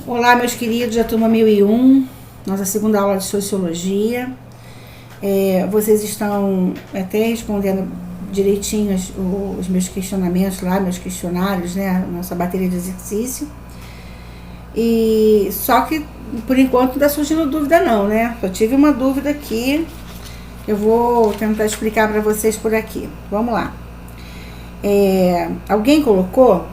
Olá, meus queridos da turma 1001, nossa segunda aula de Sociologia. Vocês estão até respondendo direitinho os meus questionamentos lá, meus questionários, né? Nossa bateria de exercício. E só que, por enquanto, não está surgindo dúvida não, né? Só tive uma dúvida aqui, eu vou tentar explicar para vocês por aqui. Vamos lá. Alguém colocou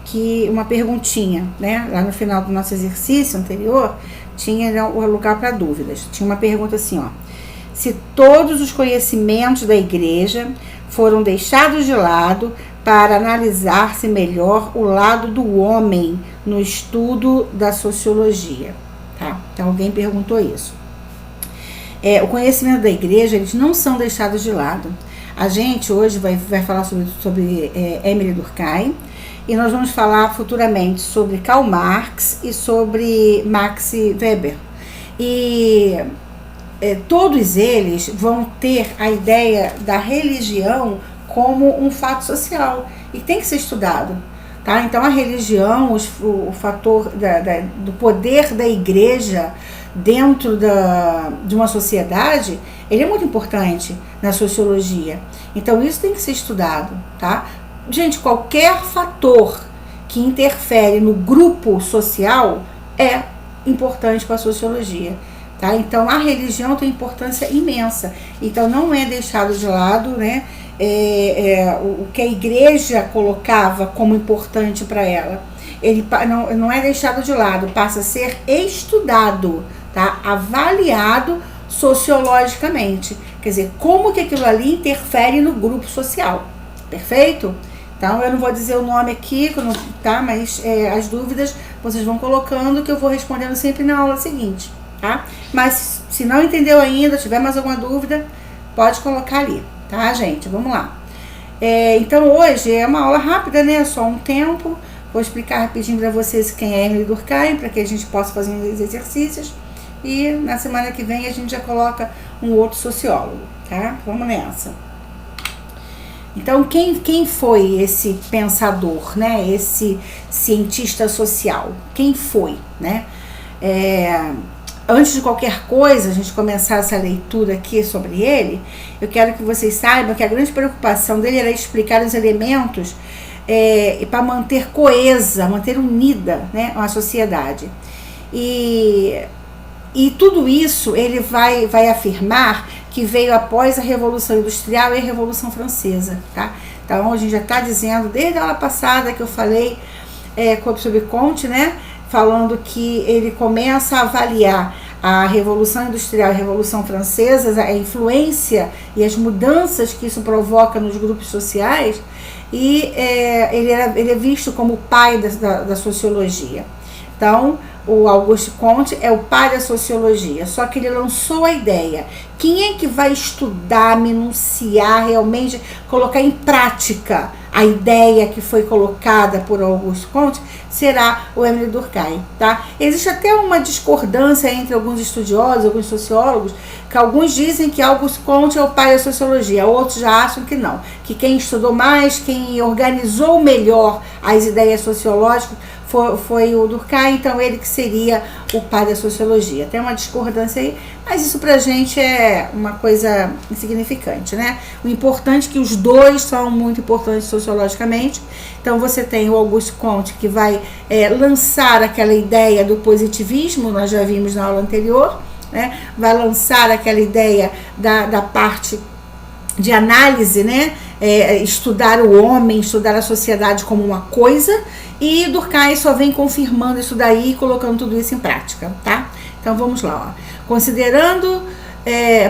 que uma perguntinha, né? Lá no final do nosso exercício anterior, tinha o lugar para dúvidas. Tinha uma pergunta assim, ó. Se todos os conhecimentos da igreja foram deixados de lado para analisar-se melhor o lado do homem no estudo da sociologia, tá? Então alguém perguntou isso. O conhecimento da igreja, eles não são deixados de lado. A gente hoje vai falar sobre Émile Durkheim, e nós vamos falar futuramente sobre Karl Marx e sobre Max Weber. E todos eles vão ter a ideia da religião como um fato social e tem que ser estudado. Tá? Então a religião, o fator do poder da igreja dentro de uma sociedade, ele é muito importante na sociologia. Então isso tem que ser estudado, tá? Gente, qualquer fator que interfere no grupo social é importante para a sociologia, tá? Então a religião tem importância imensa, então não é deixado de lado, né? O que a igreja colocava como importante para ela, ele não é deixado de lado, passa a ser estudado, tá? Avaliado sociologicamente, quer dizer, como que aquilo ali interfere no grupo social, perfeito? Então eu não vou dizer o nome aqui, tá? Mas as dúvidas vocês vão colocando, que eu vou respondendo sempre na aula seguinte, tá? Mas se não entendeu ainda, tiver mais alguma dúvida, pode colocar ali, tá, gente? Vamos lá. Então hoje é uma aula rápida, né? Só um tempo. Vou explicar rapidinho para vocês quem é Émile Durkheim, para que a gente possa fazer os exercícios. E na semana que vem a gente já coloca um outro sociólogo, tá? Vamos nessa. Então, quem foi esse pensador, né? Esse cientista social? Quem foi, né? Antes de qualquer coisa, a gente começar essa leitura aqui sobre ele, eu quero que vocês saibam que a grande preocupação dele era explicar os elementos para manter coesa, manter unida, né, a sociedade. E tudo isso ele vai afirmar que veio após a Revolução Industrial e a Revolução Francesa, tá? Então a gente já está dizendo, desde a aula passada que eu falei sobre Comte, né? Falando que ele começa a avaliar a Revolução Industrial e a Revolução Francesa, a influência e as mudanças que isso provoca nos grupos sociais, e ele é visto como o pai da sociologia. Então, o Auguste Comte é o pai da sociologia, só que ele lançou a ideia. Quem é que vai estudar, minuciar, realmente colocar em prática a ideia que foi colocada por Auguste Comte? Será o Émile Durkheim, tá? Existe até uma discordância entre alguns estudiosos, alguns sociólogos, que alguns dizem que Auguste Comte é o pai da sociologia, outros já acham que não, que quem estudou mais, quem organizou melhor as ideias sociológicas foi o Durkheim, então ele que seria o pai da sociologia. Tem uma discordância aí, mas isso pra gente é uma coisa insignificante, né? O importante é que os dois são muito importantes sociologicamente. Então você tem o Auguste Comte, que vai lançar aquela ideia do positivismo, nós já vimos na aula anterior, né? Vai lançar aquela ideia da parte de análise, né? Estudar o homem, estudar a sociedade como uma coisa, e Durkheim só vem confirmando isso daí e colocando tudo isso em prática, tá? Então vamos lá, ó. Considerando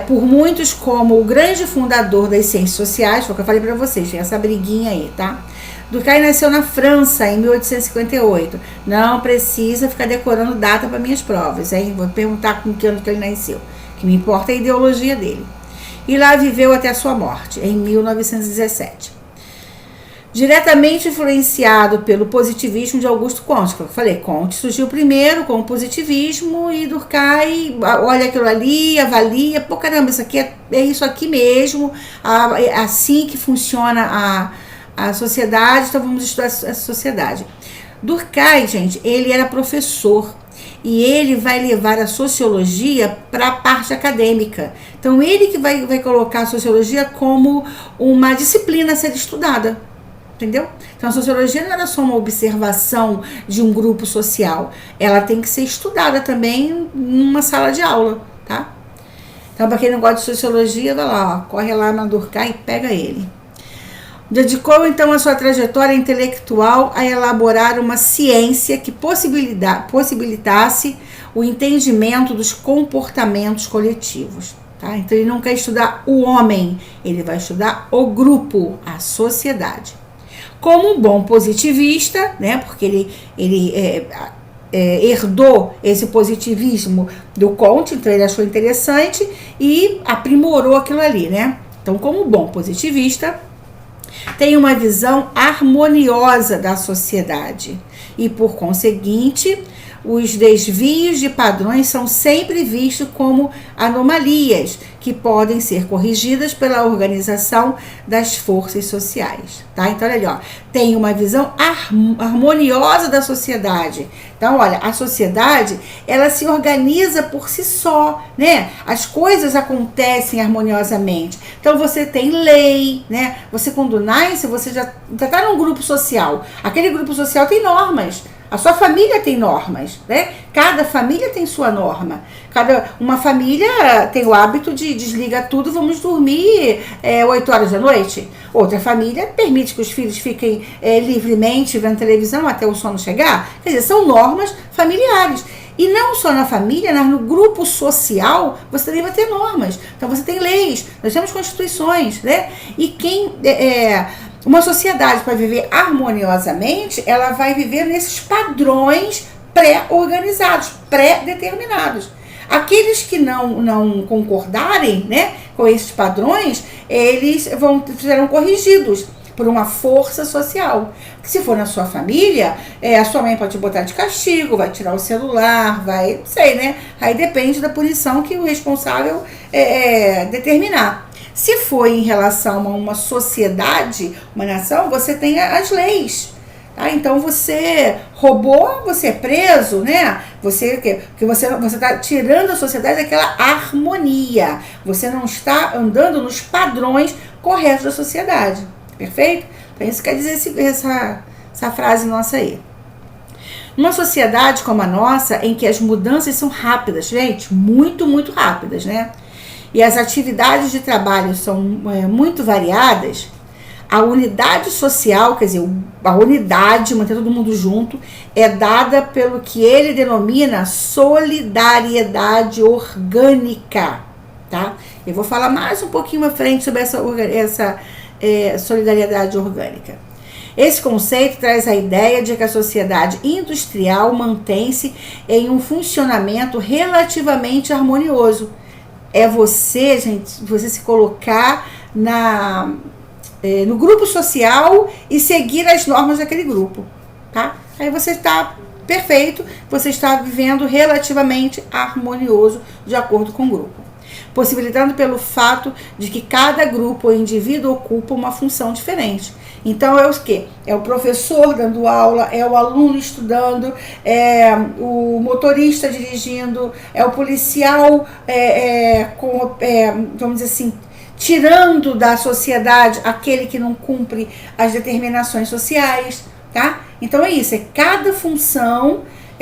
por muitos como o grande fundador das ciências sociais, foi o que eu falei para vocês, tem essa briguinha aí, tá? Durkheim nasceu na França em 1858. Não precisa ficar decorando data para minhas provas, hein? Vou perguntar com que ano que ele nasceu. O que me importa é a ideologia dele. E lá viveu até a sua morte, em 1917. Diretamente influenciado pelo positivismo de Auguste Comte, que eu falei, Comte surgiu primeiro com o positivismo e Durkheim olha aquilo ali, avalia, pô, caramba, isso aqui é isso aqui mesmo, é assim que funciona a sociedade, então vamos estudar a sociedade. Durkheim, gente, ele era professor e ele vai levar a sociologia para a parte acadêmica. Então, ele que vai colocar a sociologia como uma disciplina a ser estudada. Entendeu? Então, a sociologia não era só uma observação de um grupo social. Ela tem que ser estudada também numa sala de aula, tá? Então, para quem não gosta de sociologia, vai lá, ó, corre lá na Durkheim e pega ele. Dedicou, então, a sua trajetória intelectual a elaborar uma ciência que possibilitasse o entendimento dos comportamentos coletivos. Tá? Então, ele não quer estudar o homem, ele vai estudar o grupo, a sociedade. Como um bom positivista, né, porque ele herdou esse positivismo do Comte, então ele achou interessante e aprimorou aquilo ali, né? Então, como bom positivista, tem uma visão harmoniosa da sociedade e, por conseguinte, os desvios de padrões são sempre vistos como anomalias que podem ser corrigidas pela organização das forças sociais, tá? Então, olha ali, ó, tem uma visão harmoniosa da sociedade. Então, olha, a sociedade, ela se organiza por si só, né? As coisas acontecem harmoniosamente. Então, você tem lei, né? Você, quando nasce, você já está num grupo social. Aquele grupo social tem normas. A sua família tem normas, né? Cada família tem sua norma. Uma família tem o hábito de desligar tudo, vamos dormir 8 horas da noite. Outra família permite que os filhos fiquem livremente vendo televisão até o sono chegar. Quer dizer, são normas familiares. E não só na família, mas no grupo social, você também vai ter normas. Então, você tem leis, nós temos constituições, né? E uma sociedade, para viver harmoniosamente, ela vai viver nesses padrões pré-organizados, pré-determinados. Aqueles que não concordarem, né, com esses padrões, eles serão corrigidos por uma força social. Se for na sua família, a sua mãe pode te botar de castigo, vai tirar o celular, vai, não sei, né? Aí depende da punição que o responsável determinar. Se for em relação a uma sociedade, uma nação, você tem as leis. Tá? Então, você roubou, você é preso, né? Você está tirando a sociedade daquela harmonia. Você não está andando nos padrões corretos da sociedade. Perfeito? Então, isso quer dizer essa frase nossa aí. Numa sociedade como a nossa, em que as mudanças são rápidas, gente, muito, muito rápidas, né? E as atividades de trabalho são muito variadas, a unidade social, quer dizer, a unidade, manter todo mundo junto, é dada pelo que ele denomina solidariedade orgânica, tá? Eu vou falar mais um pouquinho à frente sobre essa solidariedade orgânica. Esse conceito traz a ideia de que a sociedade industrial mantém-se em um funcionamento relativamente harmonioso. É você, gente, você se colocar no grupo social e seguir as normas daquele grupo, tá? Aí você está perfeito, você está vivendo relativamente harmonioso de acordo com o grupo. Possibilitando pelo fato de que cada grupo ou indivíduo ocupa uma função diferente. Então, é o quê? É o professor dando aula, é o aluno estudando, é o motorista dirigindo, é o policial, vamos dizer assim, tirando da sociedade aquele que não cumpre as determinações sociais, tá? Então, é isso, é cada função,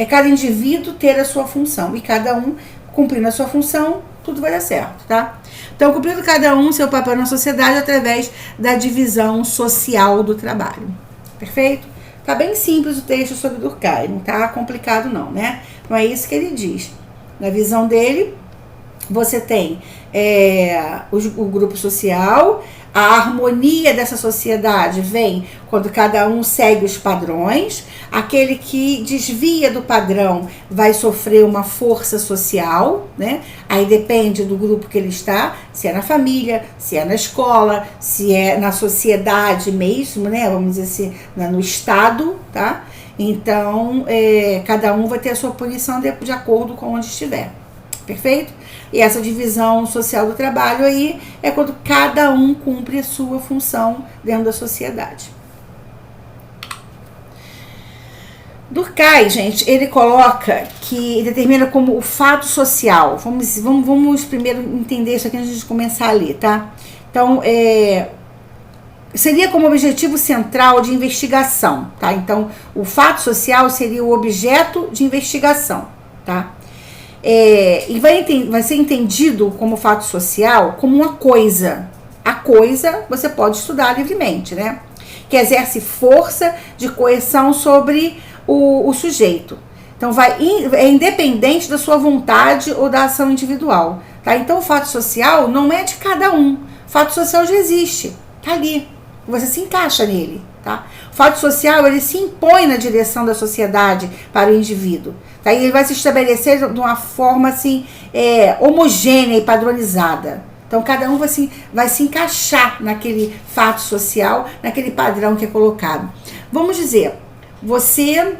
cada indivíduo ter a sua função, e cada um cumprindo a sua função, tudo vai dar certo, tá? Então, cumprindo cada um seu papel na sociedade através da divisão social do trabalho. Perfeito? Tá bem simples o texto sobre Durkheim, não tá complicado não, né? Não é isso que ele diz. Na visão dele, você tem o grupo social, a harmonia dessa sociedade vem quando cada um segue os padrões. Aquele que desvia do padrão vai sofrer uma força social, né? Aí depende do grupo que ele está, se é na família, se é na escola, se é na sociedade mesmo, né? Vamos dizer assim, no Estado, tá? Então, cada um vai ter a sua punição de acordo com onde estiver. Perfeito? E essa divisão social do trabalho aí é quando cada um cumpre a sua função dentro da sociedade. Durkheim, gente, ele coloca que determina como o fato social. Vamos primeiro entender isso aqui antes de começar a ler, tá? Então, seria como objetivo central de investigação, tá? Então, o fato social seria o objeto de investigação, tá? E vai ser entendido como fato social como uma coisa. A coisa você pode estudar livremente, né? Que exerce força de coerção sobre o sujeito. Então, é independente da sua vontade ou da ação individual, tá? Então, o fato social não é de cada um. O fato social já existe, tá ali. Você se encaixa nele, tá? O fato social, ele se impõe na direção da sociedade para o indivíduo, tá? E ele vai se estabelecer de uma forma, assim, homogênea e padronizada. Então, cada um vai se encaixar naquele fato social, naquele padrão que é colocado. Vamos dizer, você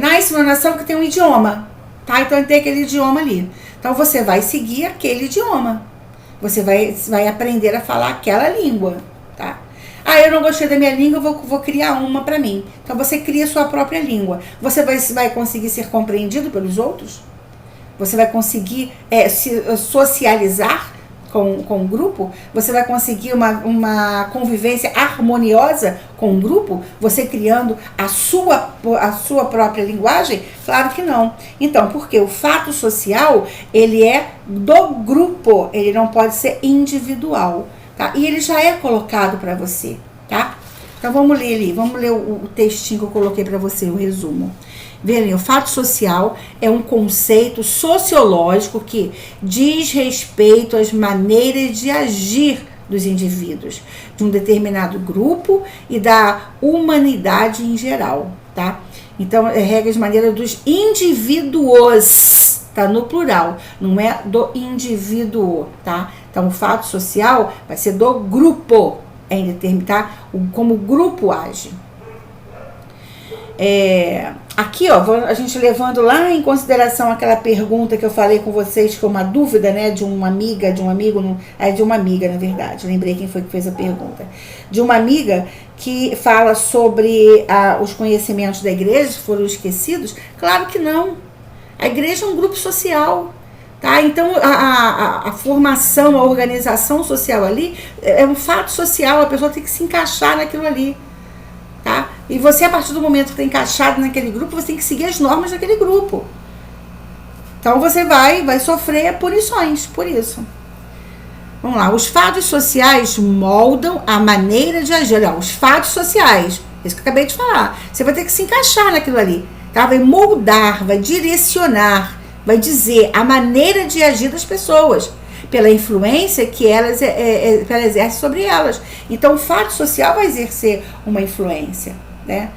nasce numa nação que tem um idioma, tá? Então, tem aquele idioma ali. Então, você vai seguir aquele idioma. Você vai aprender a falar aquela língua, tá? Eu não gostei da minha língua, vou criar uma para mim. Então, você cria a sua própria língua. Você vai conseguir ser compreendido pelos outros? Você vai conseguir se socializar com o grupo? Você vai conseguir uma convivência harmoniosa com o grupo? Você criando a sua própria linguagem? Claro que não. Então, porque o fato social, ele é do grupo, ele não pode ser individual, tá? E ele já é colocado para você, tá? Então, vamos ler o textinho que eu coloquei para você, o resumo. Verem, o fato social é um conceito sociológico que diz respeito às maneiras de agir dos indivíduos, de um determinado grupo e da humanidade em geral, tá? Então, regra de maneira dos indivíduos, tá? No plural, não é do indivíduo, tá? Então, o fato social vai ser do grupo, tá? Como o grupo age. Aqui, ó, a gente levando lá em consideração aquela pergunta que eu falei com vocês, que é uma dúvida, né, de uma amiga, de um amigo, de uma amiga, na verdade, lembrei quem foi que fez a pergunta, de uma amiga que fala sobre os conhecimentos da igreja, que foram esquecidos. Claro que não, a igreja é um grupo social, tá? Então, a formação, a organização social ali é um fato social, a pessoa tem que se encaixar naquilo ali, tá? E você, a partir do momento que está encaixado naquele grupo, você tem que seguir as normas daquele grupo. Então, você vai sofrer punições por isso. Vamos lá. Os fatos sociais moldam a maneira de agir. Olha, os fatos sociais, isso que eu acabei de falar. Você vai ter que se encaixar naquilo ali, tá? Vai moldar, vai direcionar, vai dizer a maneira de agir das pessoas, pela influência que ela exerce sobre elas. Então, o fato social vai exercer uma influência, né?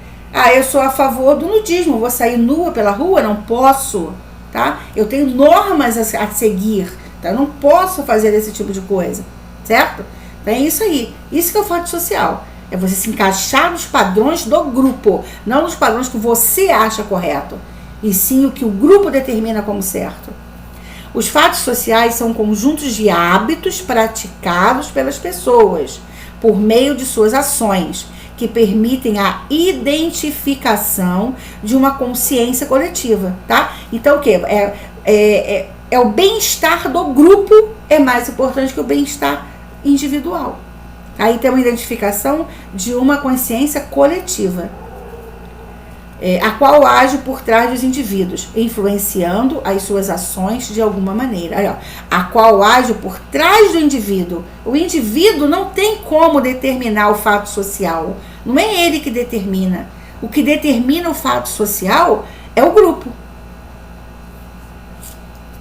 Eu sou a favor do nudismo, vou sair nua pela rua? Não posso, tá? Eu tenho normas a seguir, tá? Eu não posso fazer esse tipo de coisa, certo? Então, é isso aí. Isso que é o fato social. É você se encaixar nos padrões do grupo, não nos padrões que você acha correto, e sim o que o grupo determina como certo. Os fatos sociais são conjuntos de hábitos praticados pelas pessoas por meio de suas ações, que permitem a identificação de uma consciência coletiva, tá? Então, o quê? É o bem-estar do grupo é mais importante que o bem-estar individual. Aí tem uma identificação de uma consciência coletiva, a qual age por trás dos indivíduos, influenciando as suas ações de alguma maneira. Aí, ó, a qual age por trás do indivíduo. O indivíduo não tem como determinar o fato social. Não é ele que determina. O que determina o fato social é o grupo.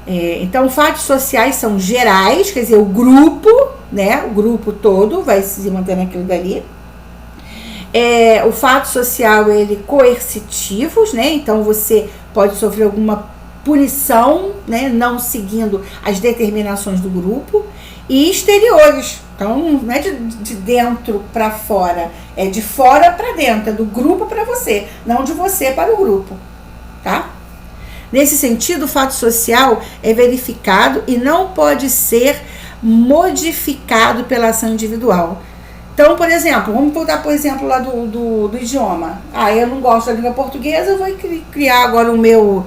Então, fatos sociais são gerais, quer dizer, o grupo, né? O grupo todo vai se manter naquilo dali. O fato social, ele coercitivos, né? Então você pode sofrer alguma punição, né? Não seguindo as determinações do grupo. E exteriores, então não é de dentro para fora, é de fora para dentro, é do grupo para você, não de você para o grupo, tá? Nesse sentido, o fato social é verificado e não pode ser modificado pela ação individual. Então, por exemplo, vamos voltar por exemplo lá do idioma. Eu não gosto da língua portuguesa, eu vou criar agora o meu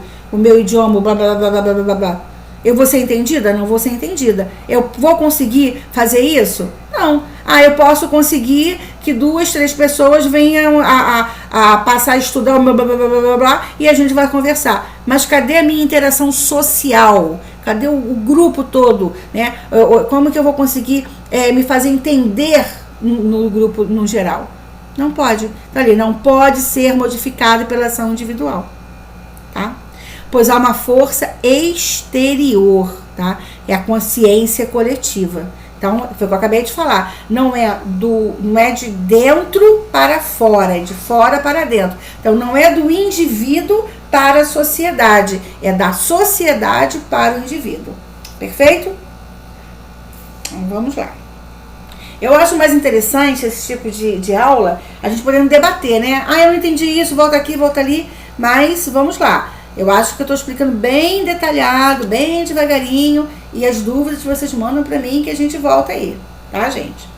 idioma, blá, blá, blá, blá, blá, blá, blá. Eu vou ser entendida? Não vou ser entendida. Eu vou conseguir fazer isso? Não. Eu posso conseguir que 2, 3 pessoas venham a passar a estudar, blá, blá, blá, blá, blá, blá, e a gente vai conversar. Mas cadê a minha interação social? Cadê o grupo todo? Né? Como que eu vou conseguir me fazer entender no grupo no geral? Não pode. Tá ali, não pode ser modificado pela ação individual. Tá? Pois há uma força exterior, tá? É a consciência coletiva. Então, foi o que eu acabei de falar. Não é de dentro para fora, é de fora para dentro. Então, não é do indivíduo para a sociedade, é da sociedade para o indivíduo. Perfeito? Então, vamos lá. Eu acho mais interessante esse tipo de aula, a gente podendo debater, né? Eu não entendi isso, volta aqui, volta ali, mas vamos lá. Eu acho que eu estou explicando bem detalhado, bem devagarinho, e as dúvidas vocês mandam para mim que a gente volta aí, tá, gente?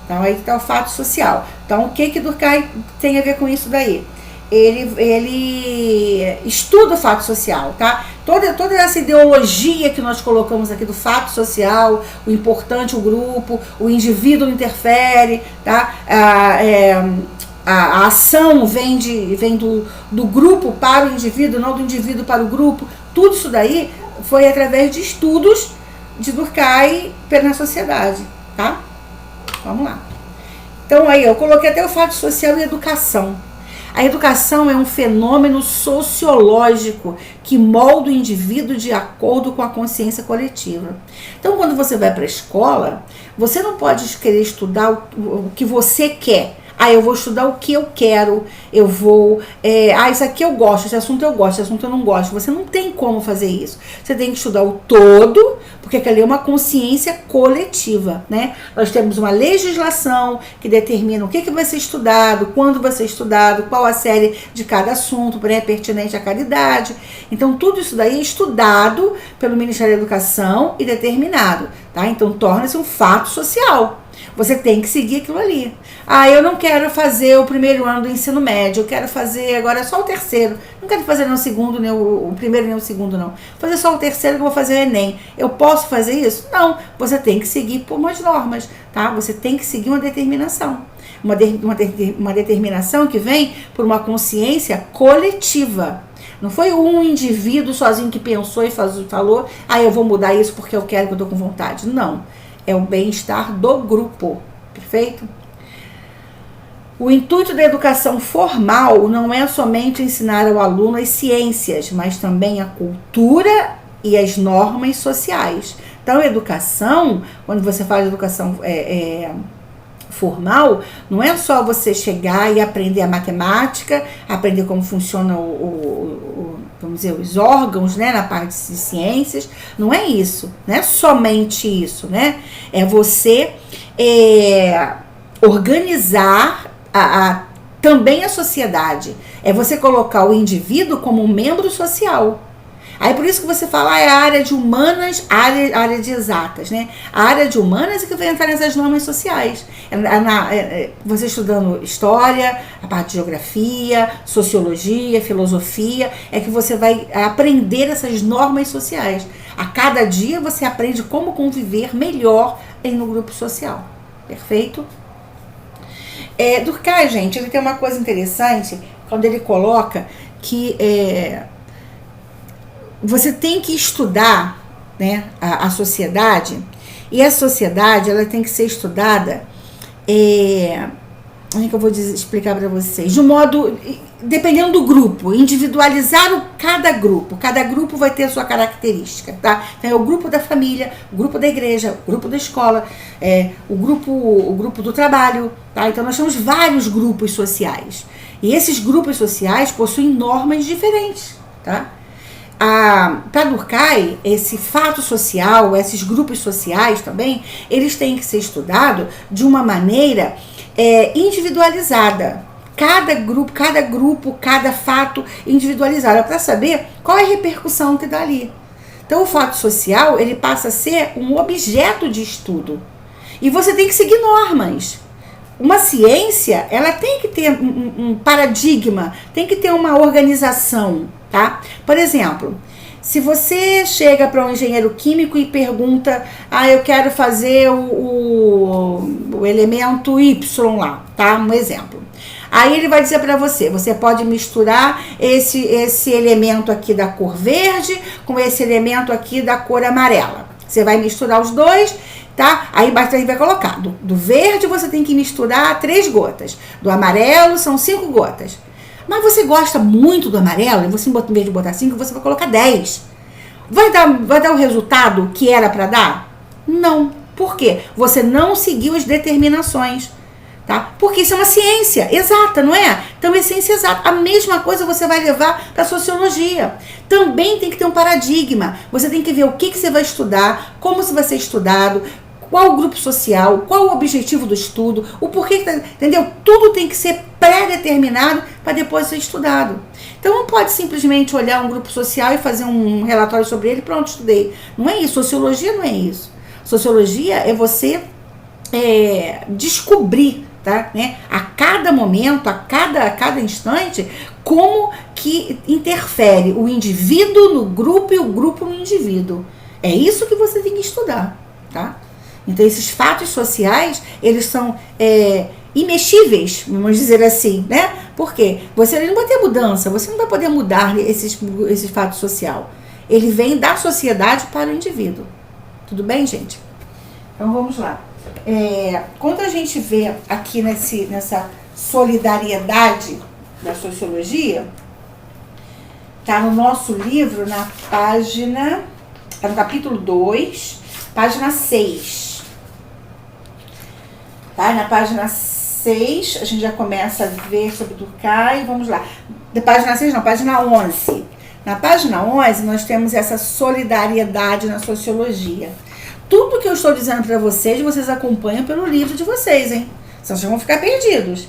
Então, aí está o fato social. Então, o que Durkheim tem a ver com isso daí? Ele estuda o fato social, tá? Toda essa ideologia que nós colocamos aqui do fato social, o importante, o grupo, o indivíduo interfere, tá? A ação vem do grupo para o indivíduo, não do indivíduo para o grupo. Tudo isso daí foi através de estudos de Durkheim na sociedade, tá? Vamos lá. Então aí, eu coloquei até o fato social e educação. A educação é um fenômeno sociológico que molda o indivíduo de acordo com a consciência coletiva. Então, quando você vai para a escola, você não pode querer estudar o que você quer. Eu vou estudar o que eu quero, eu vou... isso aqui eu gosto, esse assunto eu gosto, esse assunto eu não gosto. Você não tem como fazer isso. Você tem que estudar o todo, porque aquilo é uma consciência coletiva, né? Nós temos uma legislação que determina o que vai ser estudado, quando vai ser estudado, qual a série de cada assunto, pertinente a cada idade. Então, tudo isso daí é estudado pelo Ministério da Educação e determinado, tá? Então, torna-se um fato social. Você tem que seguir aquilo ali. Eu não quero fazer o primeiro ano do ensino médio, eu quero fazer agora só o terceiro. Não quero fazer nem o segundo, nem o primeiro, nem o segundo, não. Vou fazer só o terceiro que eu vou fazer o Enem. Eu posso fazer isso? Não. Você tem que seguir por umas normas, tá? Você tem que seguir uma determinação. Uma determinação que vem por uma consciência coletiva. Não foi um indivíduo sozinho que pensou e falou, eu vou mudar isso porque eu quero, que eu estou com vontade. Não. É o bem-estar do grupo, perfeito? O intuito da educação formal não é somente ensinar ao aluno as ciências, mas também a cultura e as normas sociais. Então, a educação, quando você fala de educação formal, não é só você chegar e aprender a matemática, aprender como funciona vamos dizer, os órgãos, né, na parte de ciências. Não é isso, não é somente isso, né? É você organizar também a sociedade. É você colocar o indivíduo como um membro social. Aí por isso que você fala, é a área de humanas, área de exatas, né? A área de humanas é que vai entrar nessas normas sociais. Você estudando história, a parte de geografia, sociologia, filosofia, é que você vai aprender essas normas sociais. A cada dia você aprende como conviver melhor no grupo social. Perfeito? Durkheim, gente, ele tem uma coisa interessante, quando ele coloca que... você tem que estudar, né, a sociedade, e a sociedade ela tem que ser estudada, como é que eu vou explicar para vocês? De um modo, dependendo do grupo, individualizar cada grupo vai ter a sua característica, tá? Então é o grupo da família, o grupo da igreja, o grupo da escola, o grupo do trabalho, tá? Então nós temos vários grupos sociais, e esses grupos sociais possuem normas diferentes, tá? Para Durkheim, esse fato social, esses grupos sociais também, eles têm que ser estudados de uma maneira individualizada. Cada grupo, cada fato individualizado, para saber qual é a repercussão que dá ali. Então, o fato social, ele passa a ser um objeto de estudo. E você tem que seguir normas. uma ciência, ela tem que ter um paradigma, tem que ter uma organização, tá? Por exemplo, se você chega para um engenheiro químico e pergunta, eu quero fazer o elemento Y lá, tá? Um exemplo. Aí ele vai dizer para você, você pode misturar esse elemento aqui da cor verde com esse elemento aqui da cor amarela. Você vai misturar os dois, tá? Aí vai colocar, do verde você tem que misturar 3 gotas, do amarelo são 5 gotas. Mas você gosta muito do amarelo, e você, em vez de botar 5, você vai colocar 10. Vai dar o resultado que era para dar? Não. Por quê? Você não seguiu as determinações. Tá? Porque isso é uma ciência exata, não é? Então é ciência exata. A mesma coisa você vai levar para a sociologia. Também tem que ter um paradigma. Você tem que ver o que você vai estudar, como você vai ser estudado, qual o grupo social, qual o objetivo do estudo, o porquê, entendeu? Tudo tem que ser pré-determinado para depois ser estudado. Então não pode simplesmente olhar um grupo social e fazer um relatório sobre ele, pronto, estudei. Não é isso. Sociologia não é isso. Sociologia é você descobrir, tá, né, a cada momento, a cada instante, como que interfere o indivíduo no grupo e o grupo no indivíduo. É isso que você tem que estudar, tá? Então esses fatos sociais, eles são imexíveis, vamos dizer assim, né? Por quê? Você não vai ter mudança, você não vai poder mudar esse fato social. Ele vem da sociedade para o indivíduo. Tudo bem, gente? Então vamos lá. Quando a gente vê aqui nessa solidariedade da sociologia, tá no nosso livro, na página, tá no capítulo 2, página 6. Tá? Na página 6, a gente já começa a ver sobre Durkheim, vamos lá. Da página 6 não, página 11. Na página 11 nós temos essa solidariedade na sociologia. Tudo que eu estou dizendo para vocês acompanham pelo livro de vocês, hein? Senão vocês vão ficar perdidos.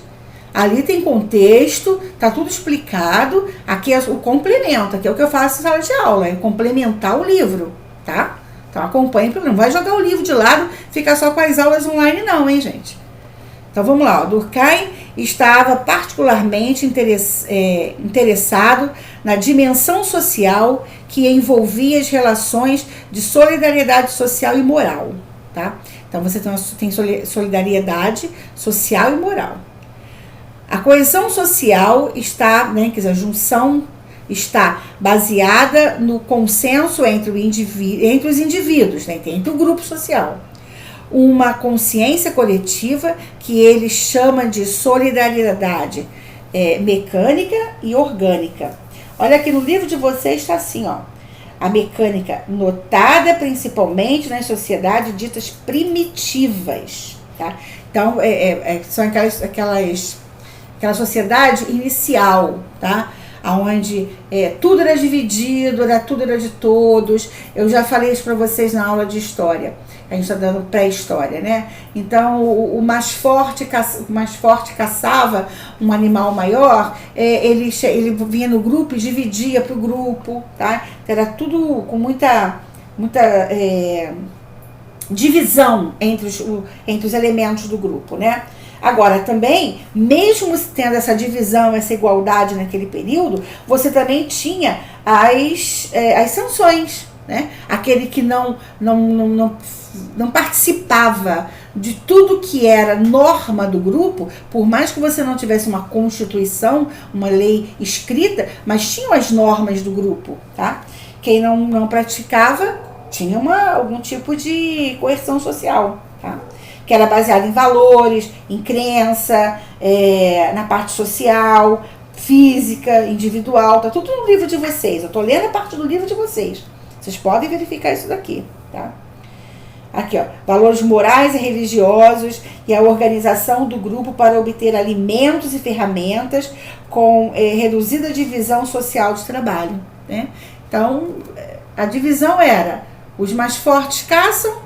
Ali tem contexto, tá tudo explicado. Aqui é o complemento, aqui é o que eu faço em sala de aula, é complementar o livro, tá? Então acompanhe pelo livro. Não vai jogar o livro de lado, ficar só com as aulas online não, hein, gente? Então vamos lá, Durkheim estava particularmente interessado na dimensão social que envolvia as relações de solidariedade social e moral, tá? Então você tem solidariedade social e moral. A coesão social está, né, quer dizer, a junção está baseada no consenso entre os indivíduos, né, entre o grupo social. Uma consciência coletiva que ele chama de solidariedade mecânica e orgânica. Olha aqui no livro de vocês está assim, ó. A mecânica notada principalmente nas sociedades ditas primitivas, tá? Então, são aquela sociedade inicial, tá? Onde tudo era dividido, tudo era de todos. Eu já falei isso para vocês na aula de história. A gente está dando pré-história, né? Então, o mais forte caçava um animal maior, ele vinha no grupo e dividia para o grupo, tá? Era tudo com muita divisão entre os elementos do grupo, né? Agora, também, mesmo tendo essa divisão, essa igualdade naquele período, você também tinha as sanções, né? Aquele que não participava de tudo que era norma do grupo, por mais que você não tivesse uma constituição, uma lei escrita, mas tinham as normas do grupo, tá? Quem não praticava tinha algum tipo de coerção social, tá? Que era baseado em valores, em crença, na parte social, física, individual, tá tudo no livro de vocês. Eu tô lendo a parte do livro de vocês. Vocês podem verificar isso daqui, tá? Aqui, ó, valores morais e religiosos e a organização do grupo para obter alimentos e ferramentas com reduzida divisão social de trabalho, né? Então, a divisão era: os mais fortes caçam,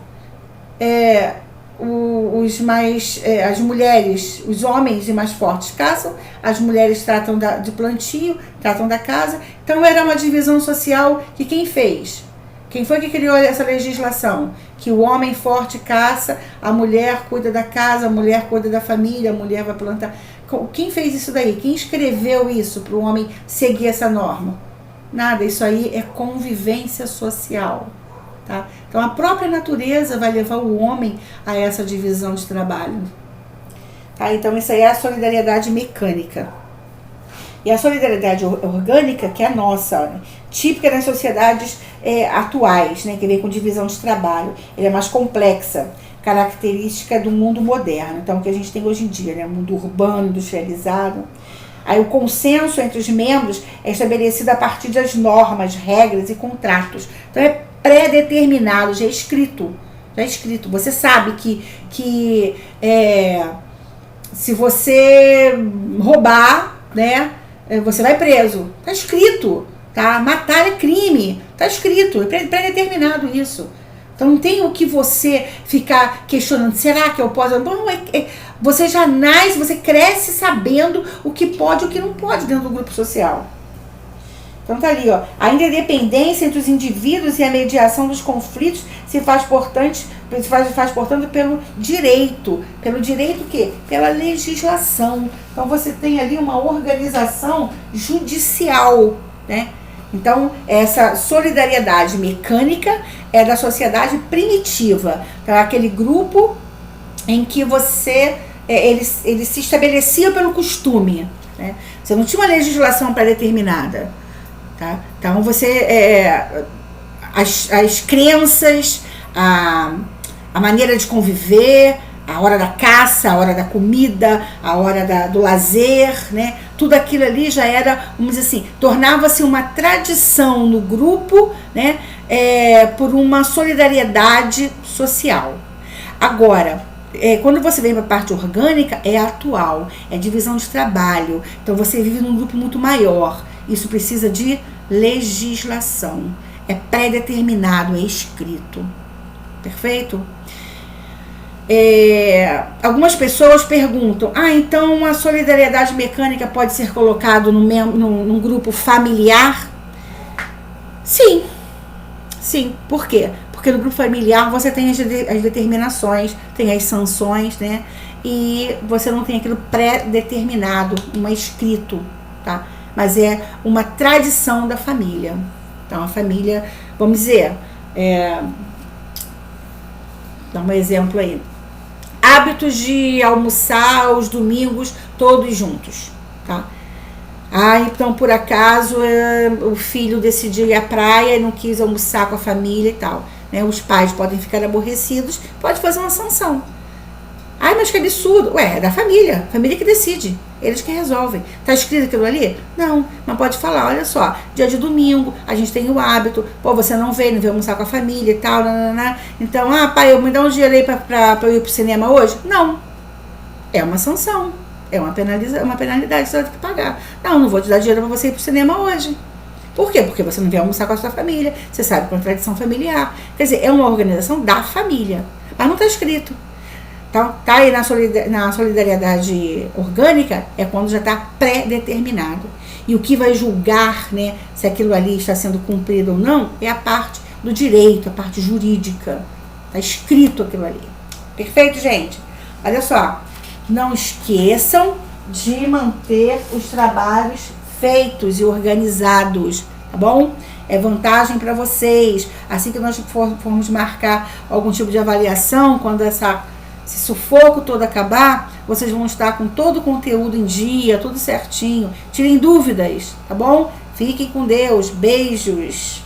as mulheres, os homens mais fortes caçam, as mulheres tratam de plantio, tratam da casa. Então era uma divisão social que quem fez? Quem foi que criou essa legislação? Que o homem forte caça, a mulher cuida da casa, a mulher cuida da família, a mulher vai plantar. Quem fez isso daí? Quem escreveu isso para o homem seguir essa norma? Nada, isso aí é convivência social. Tá? Então a própria natureza vai levar o homem a essa divisão de trabalho. Tá? Então isso aí é a solidariedade mecânica. E a solidariedade orgânica, que é a nossa, né? Típica das sociedades atuais, né? Que vem com divisão de trabalho. Ela é mais complexa, característica do mundo moderno. Então, o que a gente tem hoje em dia, né? Mundo urbano, industrializado. Aí o consenso entre os membros é estabelecido a partir das normas, regras e contratos. Então, é pré-determinado, já é escrito. Já é escrito. Você sabe que se você roubar, né? Você vai preso. Tá escrito, tá? Matar é crime. Tá escrito, é pré-determinado isso. Então não tem o que você ficar questionando. Será que eu posso? Bom, você já nasce, você cresce sabendo o que pode e o que não pode dentro do grupo social. Então tá ali, ó. A interdependência entre os indivíduos e a mediação dos conflitos se faz, portanto, pelo direito. Pelo direito o quê? Pela legislação. Então você tem ali uma organização judicial, né? Então essa solidariedade mecânica é da sociedade primitiva. Então é aquele grupo em que ele se estabelecia pelo costume, né? Você não tinha uma legislação pré-determinada. Tá? Então as crenças, a maneira de conviver, a hora da caça, a hora da comida, a hora do lazer, né? Tudo aquilo ali já era, vamos dizer assim, tornava-se uma tradição no grupo, né? Por uma solidariedade social. Agora, quando você vem para a parte orgânica, é atual, é divisão de trabalho. Então você vive num grupo muito maior. Isso precisa de legislação. É pré-determinado, é escrito. Perfeito? Algumas pessoas perguntam: então a solidariedade mecânica pode ser colocado num grupo familiar? Sim. Sim. Por quê? Porque no grupo familiar você tem as determinações, tem as sanções, né? E você não tem aquilo pré-determinado, um escrito, tá? Mas é uma tradição da família. Então a família, vamos dizer, dá um exemplo aí. Hábitos de almoçar aos domingos todos juntos, tá? Então por acaso o filho decidiu ir à praia e não quis almoçar com a família e tal, né? Os pais podem ficar aborrecidos, pode fazer uma sanção. Mas que absurdo. É da família. Família que decide. Eles que resolvem. Tá escrito aquilo ali? Não. Mas pode falar, olha só, dia de domingo, a gente tem o hábito, você não veio almoçar com a família e tal, então, pai, me dá um dinheiro aí pra eu ir pro cinema hoje? Não. É uma sanção. É uma penalidade que você vai ter que pagar. Não vou te dar dinheiro pra você ir pro cinema hoje. Por quê? Porque você não veio almoçar com a sua família. Você sabe que é uma tradição familiar. Quer dizer, é uma organização da família. Mas não tá escrito. Então, tá aí na solidariedade orgânica, é quando já está pré-determinado. E o que vai julgar, né, se aquilo ali está sendo cumprido ou não, é a parte do direito, a parte jurídica. Está escrito aquilo ali. Perfeito, gente? Olha só, não esqueçam de manter os trabalhos feitos e organizados, tá bom? É vantagem para vocês. Assim que nós formos marcar algum tipo de avaliação, quando esse sufoco todo acabar, vocês vão estar com todo o conteúdo em dia, tudo certinho. Tirem dúvidas, tá bom? Fiquem com Deus. Beijos.